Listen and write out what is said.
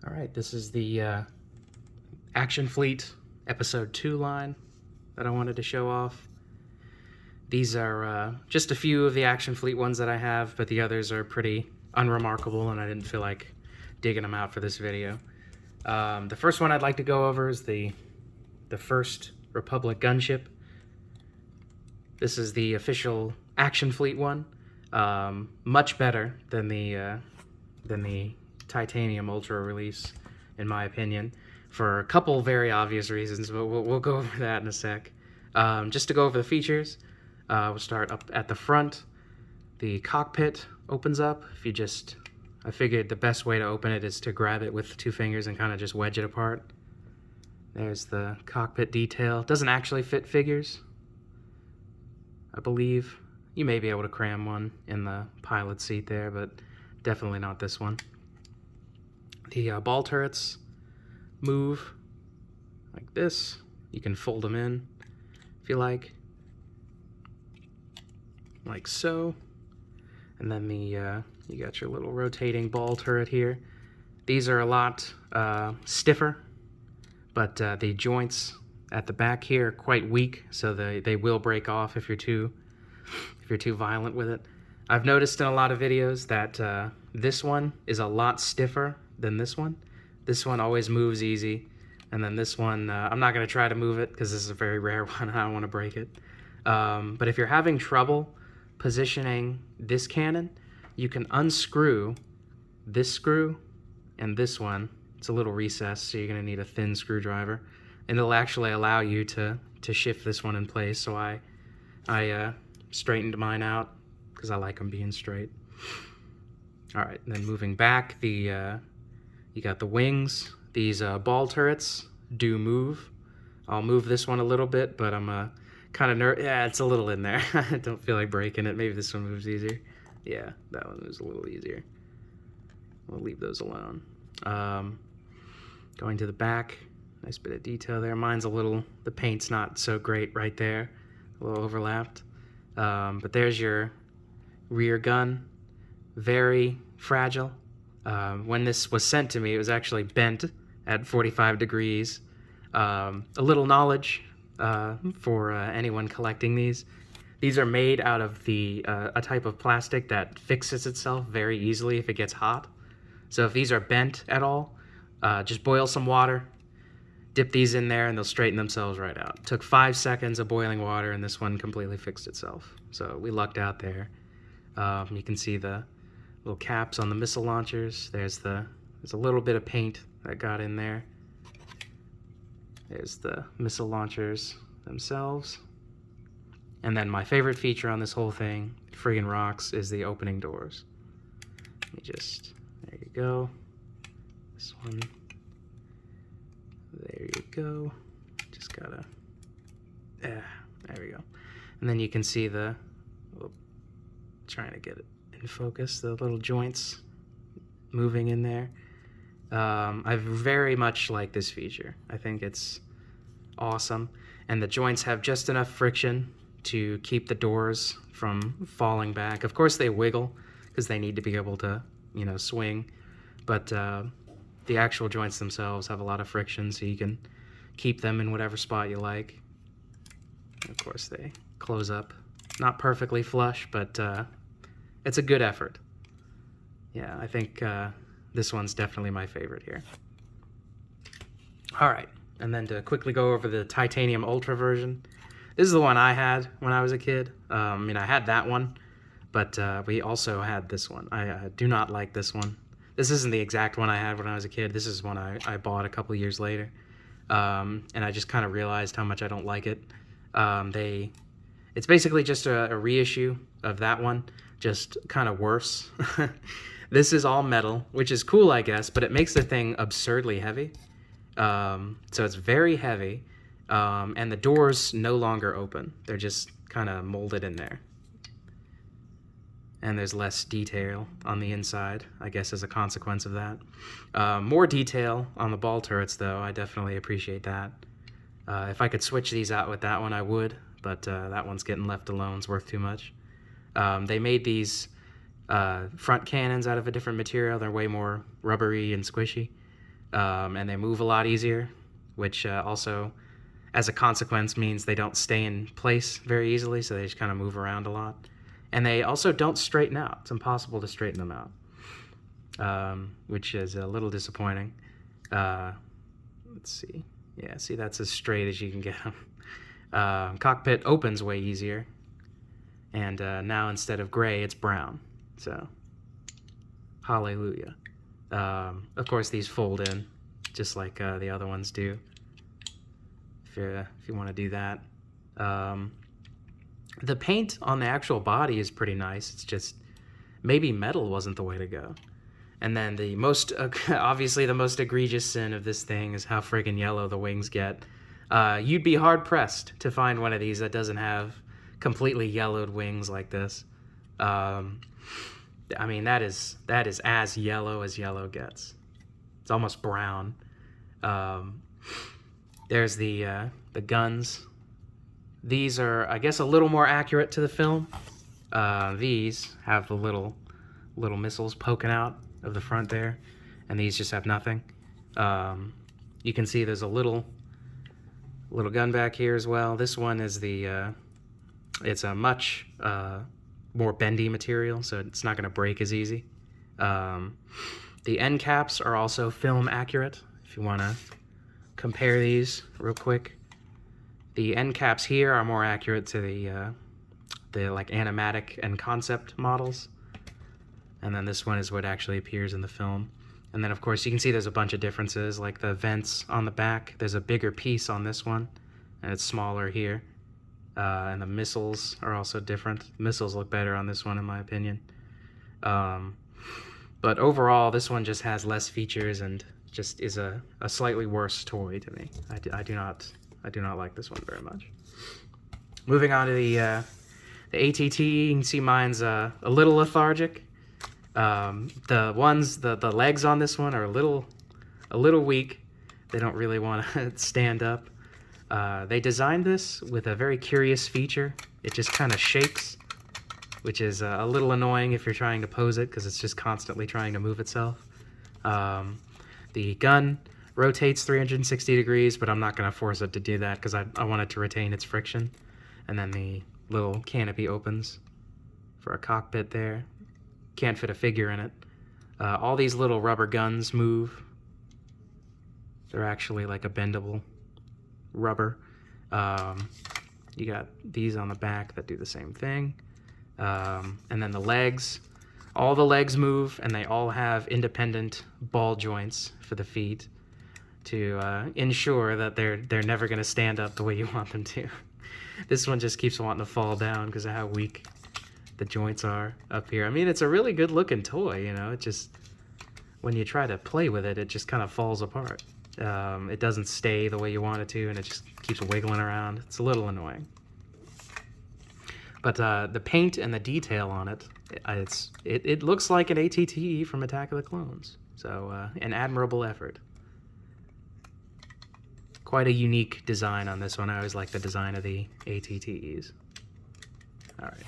Alright, this is the Action Fleet Episode 2 line that I wanted to show off. These are just a few of the Action Fleet ones that I have, but the others are pretty unremarkable, and I didn't feel like digging them out for this video. The first one I'd like to go over is the First Republic Gunship. This is the official Action Fleet one. Much better than the Titanium Ultra release, in my opinion, for a couple very obvious reasons, but we'll go over that in a sec. Just to go over the features, we'll start up at the front. The cockpit opens up. I figured the best way to open it is to grab it with 2 fingers and kind of just wedge it apart. There's the cockpit detail. It doesn't actually fit figures, I believe. You may be able to cram one in the pilot seat there, but definitely not this one. The ball turrets move like this. You can fold them in if you like so. And then you got your little rotating ball turret here. These are a lot stiffer, but the joints at the back here are quite weak, so they will break off if you're too violent with it. I've noticed in a lot of videos that this one is a lot stiffer than this one. This one always moves easy, and then this one, I'm not going to try to move it because this is a very rare one and I don't want to break it. But if you're having trouble positioning this cannon, you can unscrew this screw and this one. It's a little recessed, so you're going to need a thin screwdriver, and it'll actually allow you to shift this one in place. So I straightened mine out because I like them being straight. All right, and then moving back, you got the wings. These ball turrets do move. I'll move this one a little bit, but I'm kind of nervous. Yeah, it's a little in there. I don't feel like breaking it. Maybe this one moves easier. Yeah, that one moves a little easier. We'll leave those alone. Going to the back, nice bit of detail there. Mine's the paint's not so great right there, a little overlapped. But there's your rear gun, very fragile. When this was sent to me, it was actually bent at 45 degrees. A little knowledge for anyone collecting these. These are made out of a type of plastic that fixes itself very easily if it gets hot. So if these are bent at all, just boil some water, dip these in there, and they'll straighten themselves right out. It took 5 seconds of boiling water, and this one completely fixed itself. So we lucked out there. You can see the little caps on the missile launchers. There's a little bit of paint that got in there. There's the missile launchers themselves. And then my favorite feature on this whole thing, friggin' rocks, is the opening doors. There you go. This one. There you go. Just gotta, there we go. And then you can see trying to get it in focus, the little joints moving in there. I very much like this feature. I think it's awesome. And the joints have just enough friction to keep the doors from falling back. Of course they wiggle because they need to be able to, swing. But the actual joints themselves have a lot of friction, so you can keep them in whatever spot you like. And of course they close up. Not perfectly flush, but it's a good effort. Yeah, I think this one's definitely my favorite here. All right, and then to quickly go over the Titanium Ultra version. This is the one I had when I was a kid. I had that one, but we also had this one. I do not like this one. This isn't the exact one I had when I was a kid. This is one I bought a couple years later, and I just kind of realized how much I don't like it. It's basically just a reissue of that one, just kind of worse. This is all metal, which is cool, I guess, but it makes the thing absurdly heavy. So it's very heavy, and the doors no longer open. They're just kind of molded in there. And there's less detail on the inside, I guess, as a consequence of that. More detail on the ball turrets, though. I definitely appreciate that. If I could switch these out with that one, I would, but that one's getting left alone. It's worth too much. They made these front cannons out of a different material. They're way more rubbery and squishy. and they move a lot easier, which also, as a consequence, means they don't stay in place very easily, so they just kind of move around a lot. And they also don't straighten out. It's impossible to straighten them out, which is a little disappointing. Let's see. Yeah, see, that's as straight as you can get them. Cockpit opens way easier, and now instead of gray, it's brown. So, hallelujah. Of course, these fold in, just like the other ones do, if you want to do that. The paint on the actual body is pretty nice. It's just maybe metal wasn't the way to go. And then the most, obviously the most egregious sin of this thing is how friggin' yellow the wings get. You'd be hard-pressed to find one of these that doesn't have completely yellowed wings like this. I mean, that is as yellow gets. It's almost brown. There's the guns. These are, I guess, a little more accurate to the film. These have the little missiles poking out of the front there, and these just have nothing. You can see there's a little gun back here as well. This one is it's a much more bendy material, so it's not going to break as easy. The end caps are also film accurate. If you want to compare these real quick, the end caps here are more accurate to the like animatic and concept models, and then this one is what actually appears in the film. And then of course you can see there's a bunch of differences, like the vents on the back. There's a bigger piece on this one, and it's smaller here. And the missiles are also different. Missiles look better on this one, in my opinion. But overall, this one just has less features and just is a slightly worse toy to me. I do not like this one very much. Moving on to the ATT, you can see mine's a little lethargic. The legs on this one are a little weak. They don't really want to stand up. They designed this with a very curious feature. It just kind of shakes, which is a little annoying if you're trying to pose it, because it's just constantly trying to move itself. The gun rotates 360 degrees, but I'm not going to force it to do that because I want it to retain its friction. And then the little canopy opens for a cockpit there. Can't fit a figure in it. All these little rubber guns move. They're actually like a bendable rubber. You got these on the back that do the same thing. And then the legs. All the legs move, and they all have independent ball joints for the feet to ensure that they're never going to stand up the way you want them to. This one just keeps wanting to fall down because of how weak the joints are up here. I mean, it's a really good looking toy, you know. It just, when you try to play with it, it just kind of falls apart. It doesn't stay the way you want it to, and it just keeps wiggling around. It's a little annoying. But the paint and the detail on it, it looks like an ATTE from Attack of the Clones. So an admirable effort. Quite a unique design on this one. I always like the design of the ATTEs. All right.